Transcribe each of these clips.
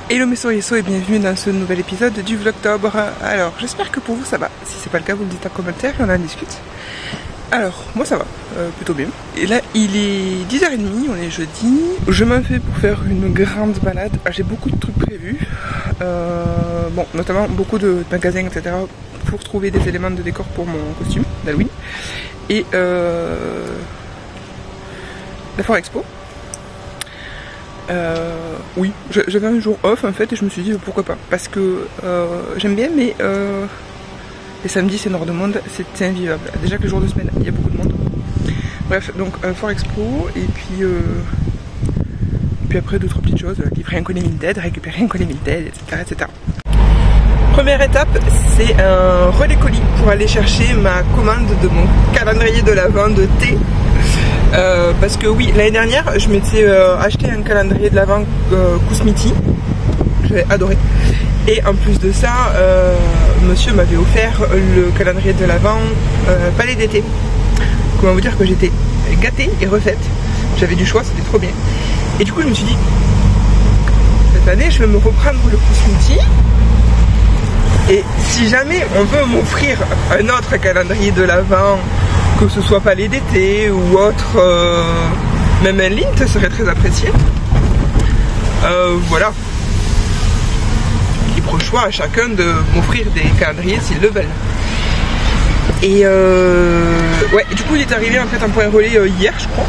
Hello mes soyesso et bienvenue dans ce nouvel épisode du Vlogtober. Alors j'espère que pour vous ça va, si c'est pas le cas vous le dites en commentaire et on en discute. Alors moi ça va, plutôt bien. Et là il est 10h30, on est jeudi. Je m'en fais pour faire une grande balade, j'ai beaucoup de trucs prévus. Bon, notamment beaucoup de magasins etc. pour trouver des éléments de décor pour mon costume d'Halloween. Et la Foire Expo. Oui, j'avais un jour off en fait et je me suis dit pourquoi pas, parce que j'aime bien, mais les samedis c'est noir de monde, c'est invivable. Déjà que les jours de semaine il y a beaucoup de monde. Bref, donc Foire Expo et puis après 2-3 petites choses, livrer un colis Vinted, récupérer un colis Vinted, etc. Première étape, c'est un relais colis pour aller chercher ma commande de mon calendrier de l'Avent de thé. Parce que oui, l'année dernière, je m'étais acheté un calendrier de l'Avent Kousmiti, j'avais adoré. Et en plus de ça, monsieur m'avait offert le calendrier de l'Avent Palais d'été. Comment vous dire que j'étais gâtée et refaite. J'avais du choix, c'était trop bien. Et du coup, je me suis dit, cette année, je vais me reprendre le Kousmiti. Et si jamais on veut m'offrir un autre calendrier de l'Avent, que ce soit Palais d'été ou autre, même un Lint serait très apprécié. Voilà. Libre choix à chacun de m'offrir des calendriers s'ils le veulent. Et ouais, du coup il est arrivé en fait un point relais hier je crois.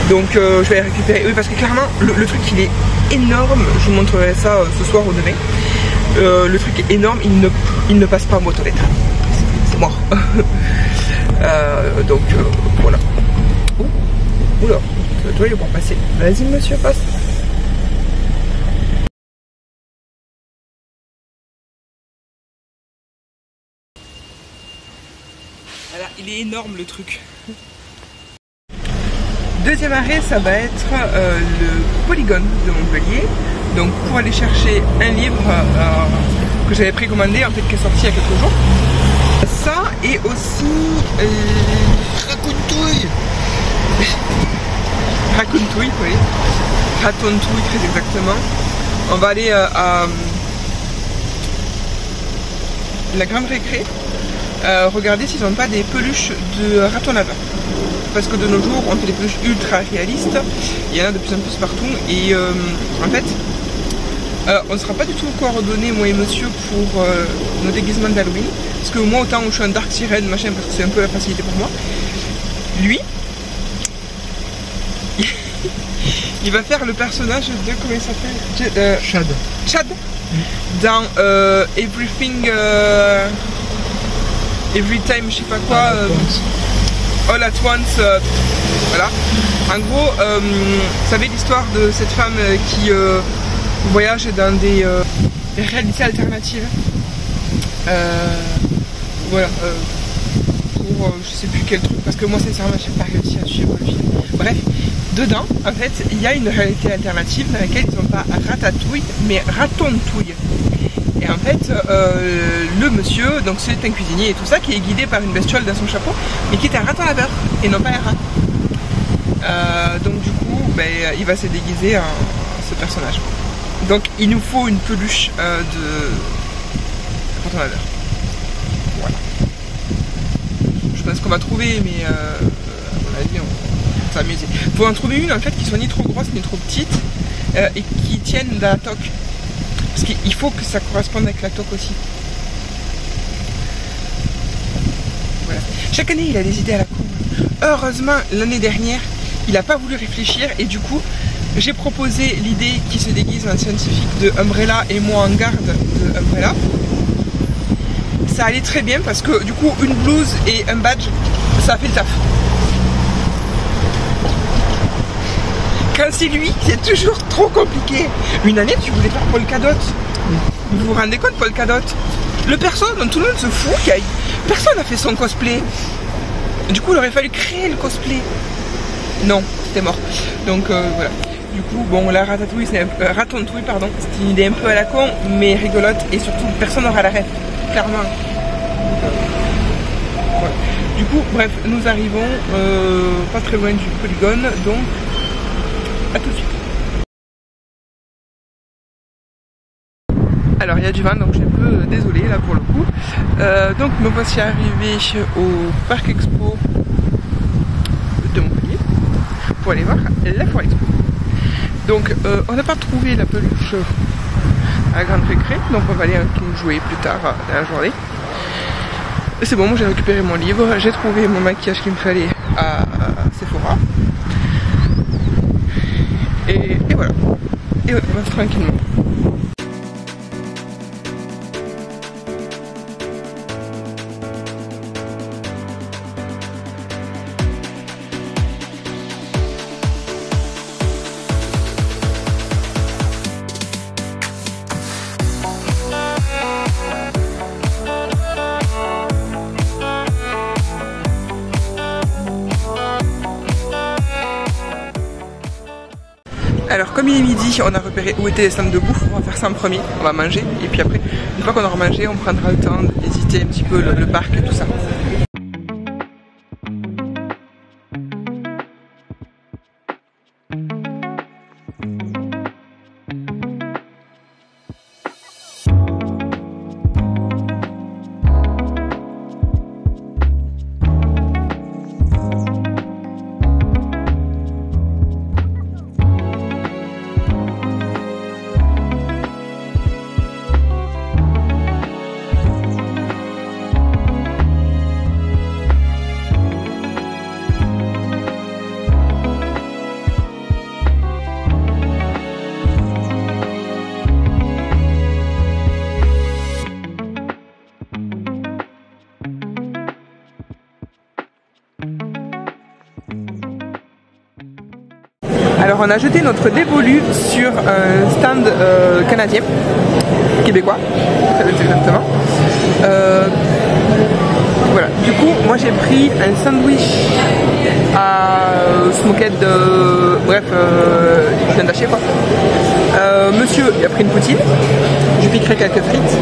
Donc je vais récupérer. Oui, parce que clairement le truc il est énorme. Je vous montrerai ça ce soir ou demain. Le truc est énorme, il ne passe pas en boîte aux lettres. C'est mort. Donc voilà. Oula, toi il va pouvoir passer. Vas-y monsieur, passe. Voilà, il est énorme le truc. Deuxième arrêt, ça va être le Polygone de Montpellier. Donc pour aller chercher un livre que j'avais précommandé, en fait qui est sorti il y a quelques jours. Ça et aussi Racontouille. Racontouille, oui. Racontouille très exactement. On va aller à la Grande Récré. Regardez s'ils n'ont pas des peluches de raton laveur. Parce que de nos jours on fait des peluches ultra réalistes. Il y en a de plus en plus partout. Et en fait on ne sera pas du tout coordonnés moi et monsieur pour nos déguisements d'Halloween. Parce que moi autant je suis un dark sirène machin parce que c'est un peu la facilité pour moi. Lui il va faire le personnage de comment il s'appelle, Chad. Chad dans Everything Every Time je sais pas quoi, All at Once, voilà. En gros vous savez l'histoire de cette femme qui voyage dans des réalités alternatives, voilà, pour je sais plus quel truc, parce que moi sincèrement j'ai pas réussi à suivre le film. Bref, dedans en fait il y a une réalité alternative dans laquelle ils n'ont pas ratatouille mais ratontouille. Et en fait le monsieur, donc c'est un cuisinier et tout ça, qui est guidé par une bestiole dans son chapeau mais qui est un raton laveur et non pas un rat. Donc du coup ben, il va se déguiser en ce personnage. Donc il nous faut une peluche de raton laveur. Voilà. Je pense qu'on va trouver, mais à mon avis on va s'amuser. Il faut en trouver une en fait qui soit ni trop grosse ni trop petite et qui tienne la toque. Parce qu'il faut que ça corresponde avec la toque aussi. Voilà. Chaque année il a des idées à la con. Heureusement l'année dernière il n'a pas voulu réfléchir et du coup j'ai proposé l'idée qui se déguise en scientifique de Umbrella et moi en garde de Umbrella. Ça allait très bien parce que du coup une blouse et un badge ça a fait le taf. Quand c'est lui, c'est toujours trop compliqué. Une année tu voulais faire Polkadot. Vous vous rendez compte, Polkadot? Le perso dont tout le monde se fout, personne n'a fait son cosplay. Du coup il aurait fallu créer le cosplay. Non, c'était mort. Donc voilà. Du coup, bon, la ratatouille, ratontouille, pardon, c'est une idée un peu à la con, mais rigolote, et surtout, personne n'aura la ref, clairement. Voilà. Du coup, bref, nous arrivons pas très loin du Polygone, donc à tout de suite. Alors il y a du vent, donc je suis un peu désolée là pour le coup. Donc me voici arrivée au Parc Expo de Montpellier pour aller voir la Foire Expo. Donc on n'a pas trouvé la peluche à Grande Récré, donc on va aller jouer plus tard dans la journée. C'est bon, moi j'ai récupéré mon livre, j'ai trouvé mon maquillage qu'il me fallait à Sephora. Et voilà. Et on avance tranquillement. Alors comme il est midi, on a repéré où étaient les stands de bouffe, on va faire ça en premier, on va manger et puis après, une fois qu'on aura mangé, on prendra le temps de visiter un petit peu le parc et tout ça. Alors on a jeté notre dévolu sur un stand canadien, québécois, très exactement. Voilà, du coup moi j'ai pris un sandwich à smoquette de... bref, viande hachée quoi. Monsieur il a pris une poutine, je piquerai quelques frites.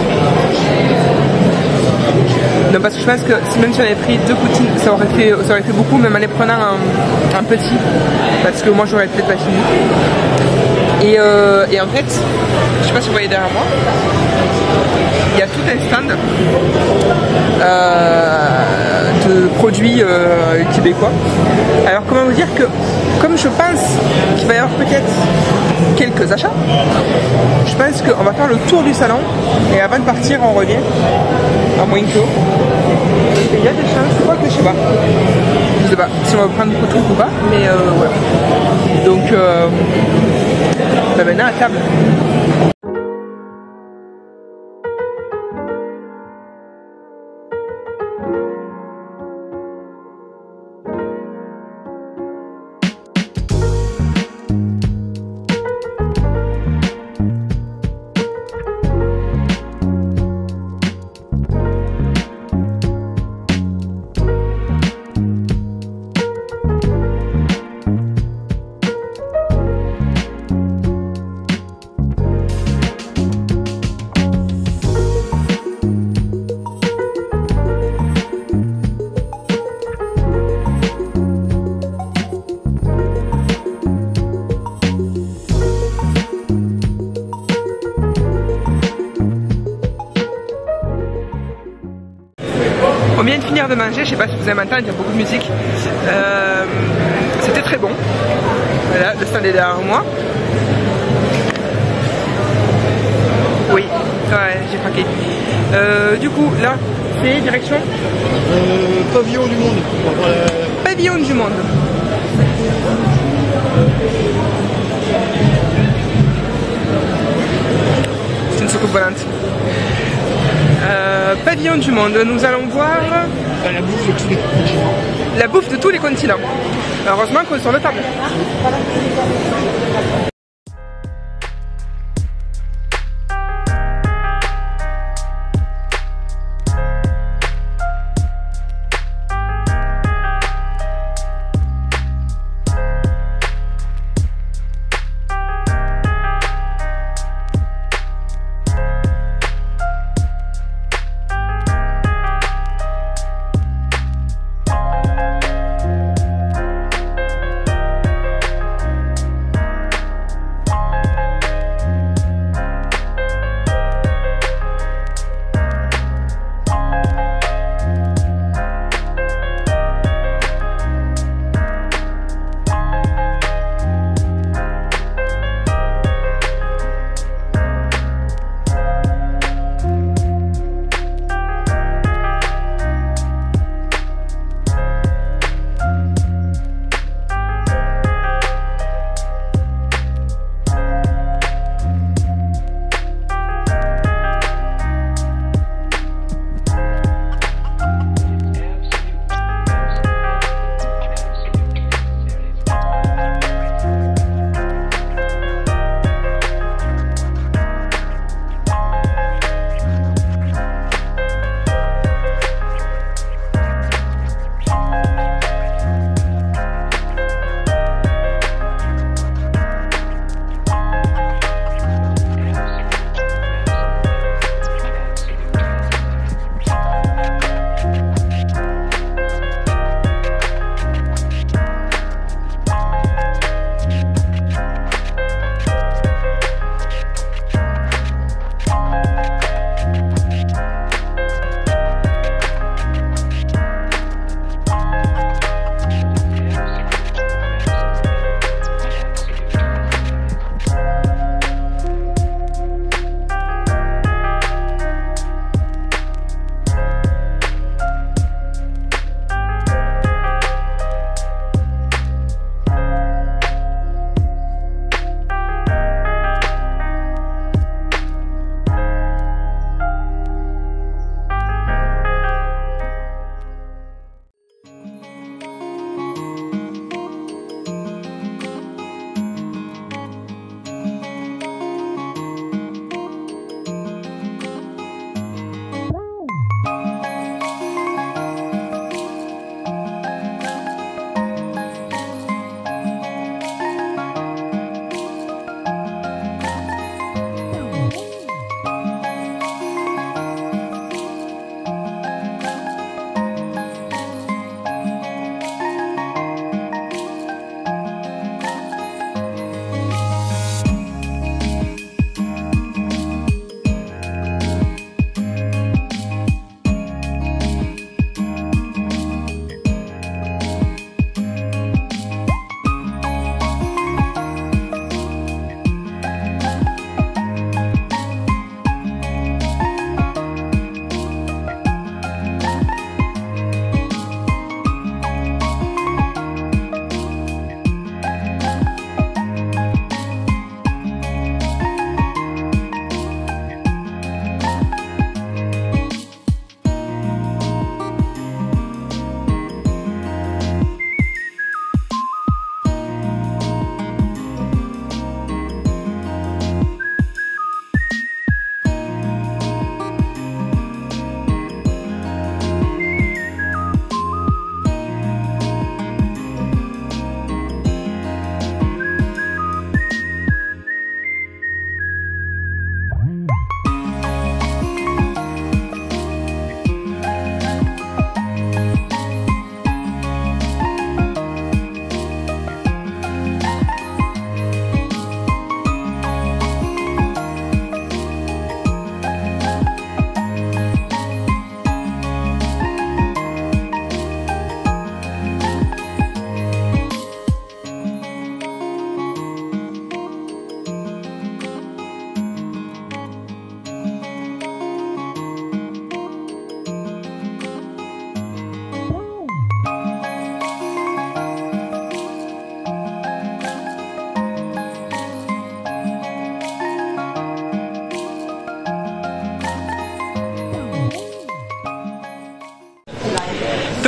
Non, parce que je pense que même si on avait pris 2 poutines, ça aurait fait beaucoup, même en les prenant un petit, parce que moi j'aurais peut-être pas fini. Et en fait, je sais pas si vous voyez derrière moi, il y a tout un stand de produits québécois. Alors comment vous dire que, comme je pense qu'il va y avoir peut-être quelques achats, je pense qu'on va faire le tour du salon et avant de partir on revient, à moins que il y a des chances, je crois que je sais pas si on va prendre beaucoup de trucs ou pas, mais voilà. Donc maintenant à table. On vient de finir de manger, je sais pas si vous allez m'entendre, il y a beaucoup de musique. C'était très bon. Voilà, le stand est derrière moi. Oui, ouais, j'ai craqué. Du coup, là, c'est direction Pavillon du Monde. Pavillon du Monde. C'est une soucoupe volante. Pavillon du Monde, nous allons voir La bouffe de tous les continents. La bouffe de tous les continents. Heureusement qu'on est sur la table.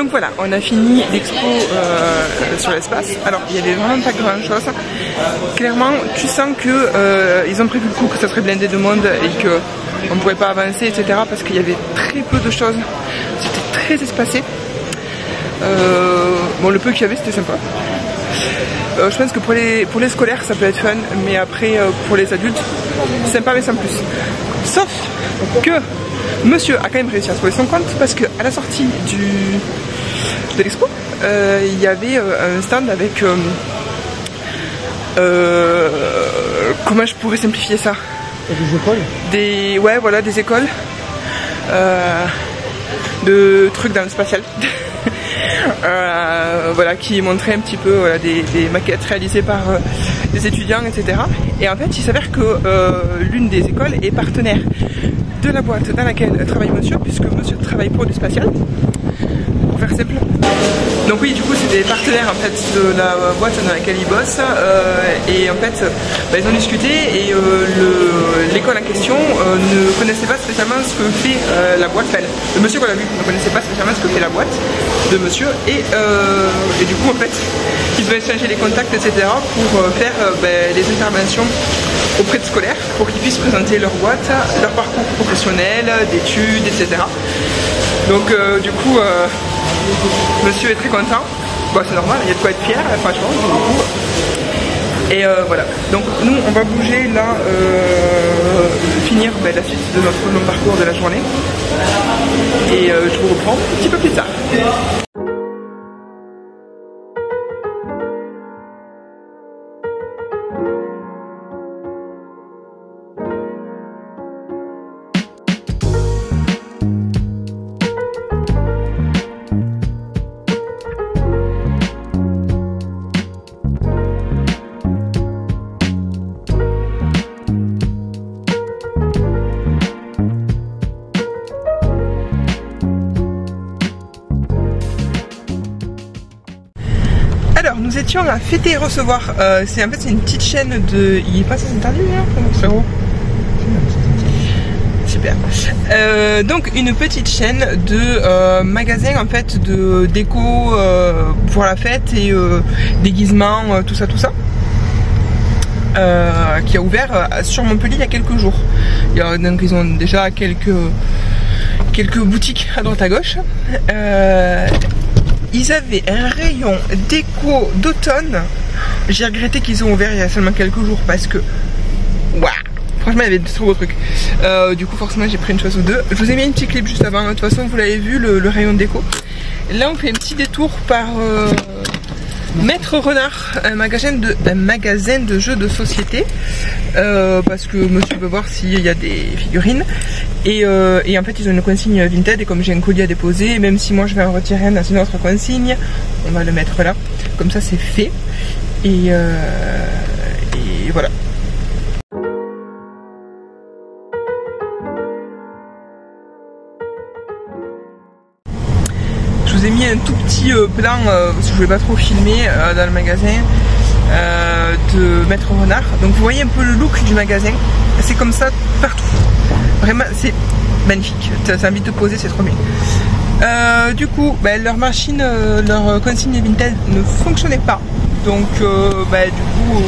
Donc voilà, on a fini l'expo sur l'espace. Alors il y avait vraiment pas grand chose. Clairement tu sens que ils ont prévu le coup que ça serait blindé de monde et que on ne pourrait pas avancer, etc. parce qu'il y avait très peu de choses. C'était très espacé. Bon, le peu qu'il y avait c'était sympa. Je pense que pour les scolaires ça peut être fun, mais après pour les adultes sympa mais sans plus. Sauf que monsieur a quand même réussi à trouver son compte parce qu'à la sortie de l'expo il y avait un stand avec comment je pourrais simplifier ça? Des écoles? Ouais, voilà, des écoles de trucs dans le spatial. Voilà, qui montraient un petit peu voilà, des maquettes réalisées par des étudiants, etc. Et en fait il s'avère que l'une des écoles est partenaire de la boîte dans laquelle travaille monsieur, puisque monsieur travaille pour du spatial, pour faire simple. Donc oui, du coup c'est des partenaires en fait de la boîte dans laquelle ils bossent, et en fait ils ont discuté et l'école en question ne connaissait pas spécialement ce que fait la boîte, enfin, le monsieur qu'on a vu ne connaissait pas spécialement ce que fait la boîte de monsieur, et du coup en fait ils ont échangé les contacts, etc. pour faire des interventions auprès de scolaires pour qu'ils puissent présenter leur boîte, leur parcours professionnel, d'études, etc. Donc du coup monsieur est très content. Bon, c'est normal, il y a de quoi être fier franchement du coup. Et voilà, donc nous on va bouger là, finir la suite de notre long parcours de la journée, et je vous reprends un petit peu plus tard. Alors nous étions à Fêter et Recevoir, c'est en fait c'est une petite chaîne de... Il est pas assez interdit là, frérot? Super. Donc une petite chaîne de magasins en fait de déco pour la fête et déguisements, tout ça. Qui a ouvert sur Montpellier il y a quelques jours. Donc ils ont déjà quelques boutiques à droite à gauche. Ils avaient un rayon déco d'automne. J'ai regretté qu'ils ont ouvert il y a seulement quelques jours parce que waouh, franchement il y avait de trop beaux trucs. Du coup forcément j'ai pris une chose ou deux. Je vous ai mis un petit clip juste avant, de toute façon vous l'avez vu, le rayon déco. Là on fait un petit détour par Maître Renard, un magasin de jeux de société, parce que monsieur veut voir s'il y a des figurines, et en fait ils ont une consigne Vinted, et comme j'ai un colis à déposer, même si moi je vais en retirer un dans une autre consigne, on va le mettre là, comme ça c'est fait, et voilà. Je vous ai mis un tout petit plan, parce que je voulais pas trop filmer dans le magasin de Maître Renard. Donc vous voyez un peu le look du magasin, c'est comme ça partout. Vraiment c'est magnifique, ça envie de te poser, c'est trop bien. Du coup leur machine, leur consigne Vinted ne fonctionnait pas. Donc du coup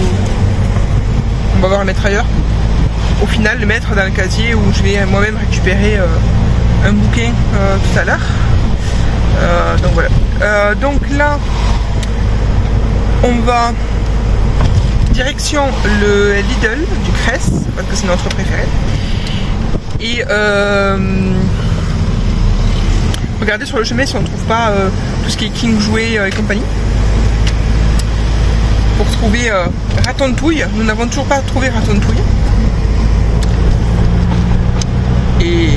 on va voir le mettre ailleurs. Au final le mettre dans le casier où je vais moi-même récupérer un bouquin tout à l'heure. Donc voilà. Donc là, on va direction le Lidl du Cress, parce que c'est notre préféré. Et regardez sur le chemin si on ne trouve pas tout ce qui est King Jouet et compagnie. Pour trouver Ratatouille, nous n'avons toujours pas trouvé Ratatouille. Et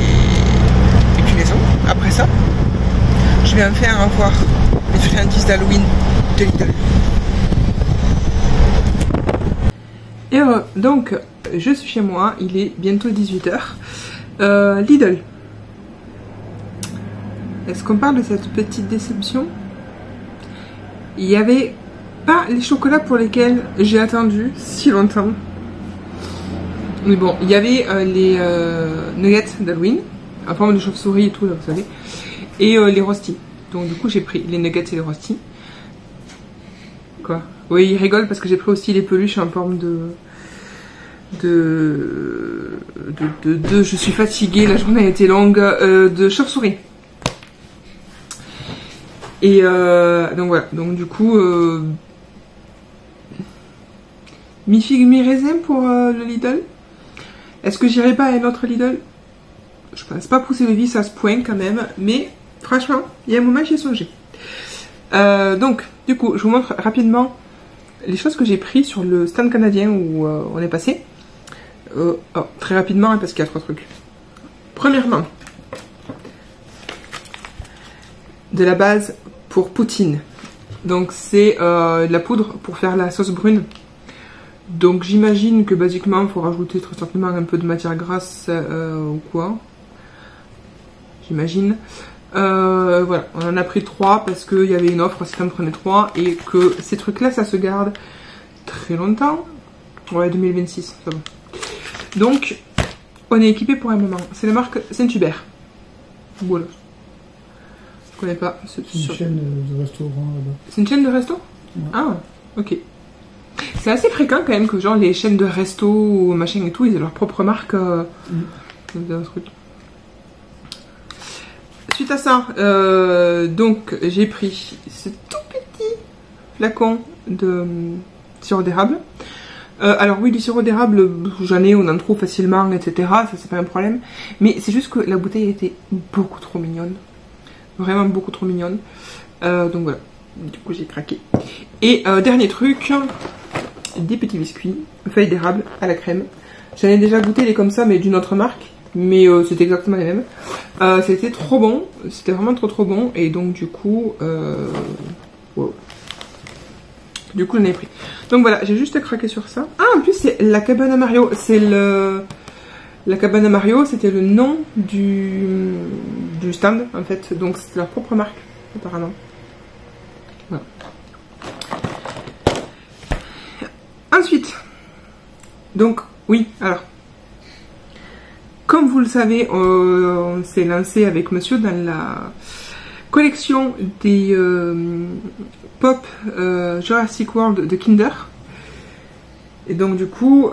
punaison, après ça, je vais enfin avoir les friandises d'Halloween de Lidl. Et donc, je suis chez moi, il est bientôt 18 h. Lidl. Est-ce qu'on parle de cette petite déception? Il n'y avait pas les chocolats pour lesquels j'ai attendu si longtemps. Mais bon, il y avait les nuggets d'Halloween, en forme de chauve-souris et tout, là, vous savez. Et les rostis. Donc du coup j'ai pris les nuggets et les rostis. Quoi? Oui, il rigole parce que j'ai pris aussi les peluches en forme je suis fatiguée, la journée a été longue, de chauve-souris. Et donc voilà, donc du coup mi-figue, mi-raisin pour le Lidl. Est-ce que j'irai pas à un autre Lidl? Je pense pas pousser le vice à ce point quand même, mais franchement, il y a un moment j'y ai songé. Donc, du coup, je vous montre rapidement les choses que j'ai pris sur le stand canadien où on est passé. Très rapidement, hein, parce qu'il y a 3 trucs. Premièrement, de la base pour poutine. Donc c'est de la poudre pour faire la sauce brune. Donc j'imagine que basiquement il faut rajouter très simplement un peu de matière grasse ou quoi. J'imagine. Voilà, on en a pris 3 parce qu'il y avait une offre, si on prenait 3 et que ces trucs là ça se garde très longtemps. Ouais, 2026, ça va. Donc on est équipé pour un moment. C'est la marque Saint-Hubert. Voilà. Je connais pas. C'est une chaîne de restaurant là-bas. C'est une chaîne de resto? Ouais. Ah, ok. C'est assez fréquent quand même que genre les chaînes de resto ou machin et tout, ils ont leur propre marque. Suite à ça, donc j'ai pris ce tout petit flacon de sirop d'érable. Alors oui, du sirop d'érable, j'en ai, on en trouve facilement, etc. Ça c'est pas un problème. Mais c'est juste que la bouteille était beaucoup trop mignonne. Vraiment beaucoup trop mignonne. Donc voilà, du coup j'ai craqué. Et dernier truc, des petits biscuits, feuilles d'érable à la crème. J'en ai déjà goûté des comme ça, mais d'une autre marque. Mais c'était exactement les mêmes. C'était trop bon, c'était vraiment trop bon. Et donc du coup, wow. Du coup j'en ai pris. Donc voilà, j'ai juste craqué sur ça. Ah, en plus c'est la cabane à Mario. C'est le... La cabane à Mario, c'était le nom du stand en fait. Donc c'était leur propre marque apparemment. Voilà. Ensuite, donc oui, alors, comme vous le savez, on s'est lancé avec monsieur dans la collection des pop Jurassic World de Kinder. Et donc du coup,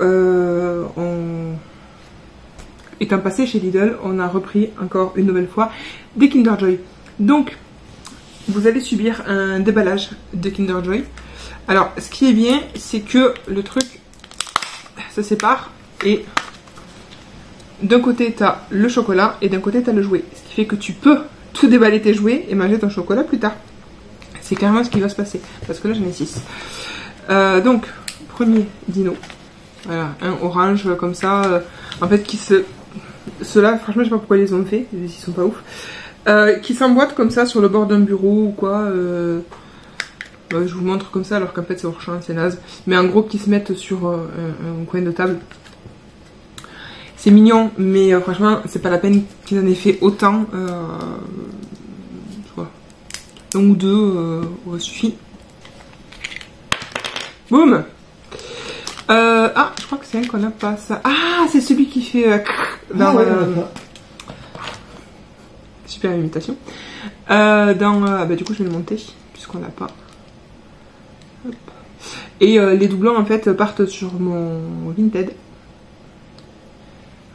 étant passé chez Lidl, on a repris encore une nouvelle fois des Kinder Joy. Donc, vous allez subir un déballage de Kinder Joy. Alors, ce qui est bien, c'est que le truc se sépare et d'un côté, tu as le chocolat et d'un côté, tu as le jouet. Ce qui fait que tu peux tout déballer tes jouets et manger ton chocolat plus tard. C'est clairement ce qui va se passer. Parce que là, j'en ai 6. Donc, premier dino. Voilà, un orange comme ça. En fait, qui se... Ceux-là, franchement, je sais pas pourquoi ils les ont fait. Ils sont pas ouf. Qui s'emboîtent comme ça sur le bord d'un bureau ou quoi. Je vous montre comme ça alors qu'en fait c'est hors champ, c'est naze. Mais en gros qui se mettent sur un coin de table. C'est mignon, mais franchement c'est pas la peine qu'ils en aient fait autant. Un ou deux suffit. Boum. Ah, je crois que c'est un qu'on n'a pas ça. Ah, c'est celui qui fait... Super imitation. Du coup je vais le monter puisqu'on l'a pas. Hop. Et les doublons en fait partent sur mon Vinted.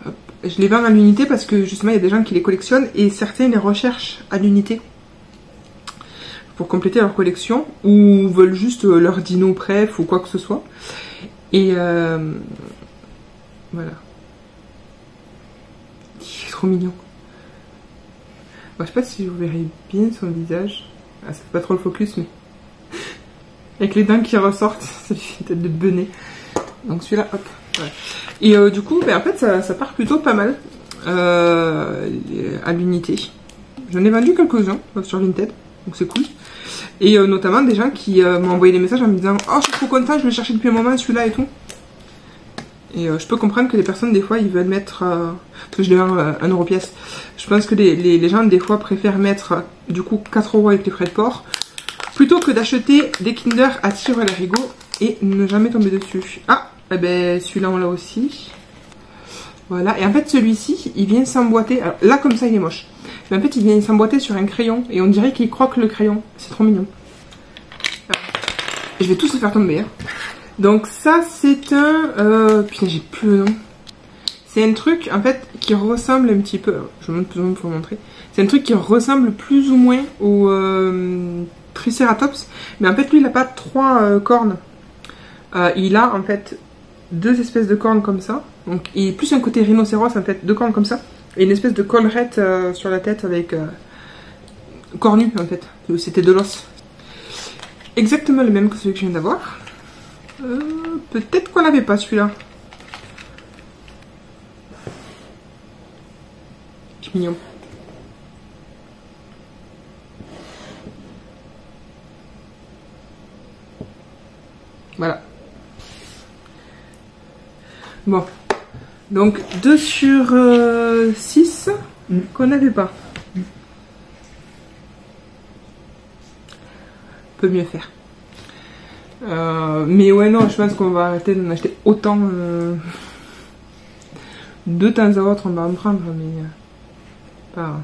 Hop. Je les vends à l'unité parce que justement il y a des gens qui les collectionnent et certains les recherchent à l'unité pour compléter leur collection ou veulent juste leur dino bref ou quoi que ce soit. Et voilà. Il est trop mignon. Bon, je sais pas si vous verrez bien son visage. Ah, ça fait pas trop le focus mais... Avec les dents qui ressortent, ça lui fait une tête de benet. Donc celui-là, hop. Voilà. Et du coup, en fait, ça part plutôt pas mal à l'unité. J'en ai vendu quelques-uns sur Vinted, donc c'est cool. Et notamment des gens qui m'ont envoyé des messages en me disant « Oh, je suis trop content, je le cherchais depuis un moment, celui-là et tout. » Et je peux comprendre que les personnes, des fois, ils veulent mettre... parce que je les vends 1 euro pièce. Je pense que les gens, des fois, préfèrent mettre, du coup, 4 € avec les frais de port. Plutôt que d'acheter des Kinder à tirer à l'arigot et ne jamais tomber dessus. Ah, eh ben celui-là on l'a aussi. Voilà, et en fait celui-ci, il vient s'emboîter. Alors là comme ça il est moche. Mais en fait, il vient s'emboîter sur un crayon. Et on dirait qu'il croque le crayon. C'est trop mignon. Alors, je vais tous le faire tomber. Hein. Donc ça, c'est un... putain, j'ai plus le nom. C'est un truc, en fait, qui ressemble un petit peu... Alors, je monte plus ou moins pour vous montrer. C'est un truc qui ressemble plus ou moins au Triceratops. Mais en fait, lui, il n'a pas 3 cornes. Il a, en fait, 2 espèces de cornes comme ça. Donc, il est plus un côté rhinocéros, en fait. 2 cornes comme ça. Et une espèce de collerette sur la tête avec... cornu, en fait. C'était de l'os. Exactement le même que celui que je viens d'avoir. Peut-être qu'on l'avait pas, celui-là. C'est mignon. Voilà. Bon. Donc 2 sur 6 qu'on n'avait pas. On peut mieux faire. Mais ouais, non, je pense qu'on va arrêter d'en acheter autant. De temps à autre, on va en prendre, mais pas.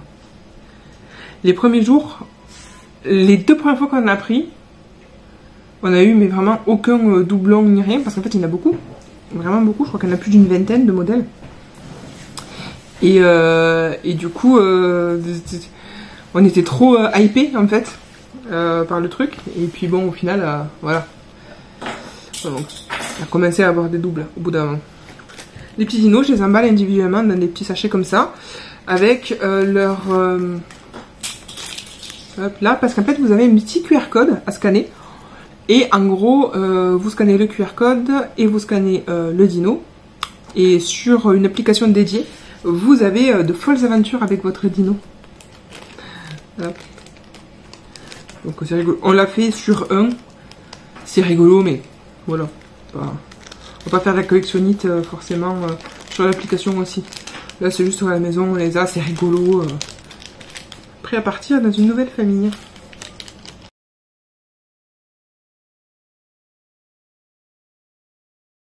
Les premiers jours, les 2 premières fois qu'on a pris, on a eu mais vraiment aucun doublon ni rien, parce qu'en fait il y en a beaucoup, vraiment beaucoup, je crois qu'il y en a plus d'une vingtaine de modèles. Et du coup, on était trop hypés en fait par le truc, et puis bon, au final, voilà. Donc, on a commencé à avoir des doubles au bout d'un moment. Les petits dinos, je les emballe individuellement dans des petits sachets comme ça, avec leur... hop là, parce qu'en fait vous avez un petit QR code à scanner. Et en gros, vous scannez le QR code et vous scannez le dino. Et sur une application dédiée, vous avez de folles aventures avec votre dino. Hop. Donc c'est rigolo. On l'a fait sur un. C'est rigolo, mais voilà. On va pas faire de la collectionnite forcément sur l'application aussi. Là c'est juste à la maison, on les a, c'est rigolo. Prêt à partir dans une nouvelle famille.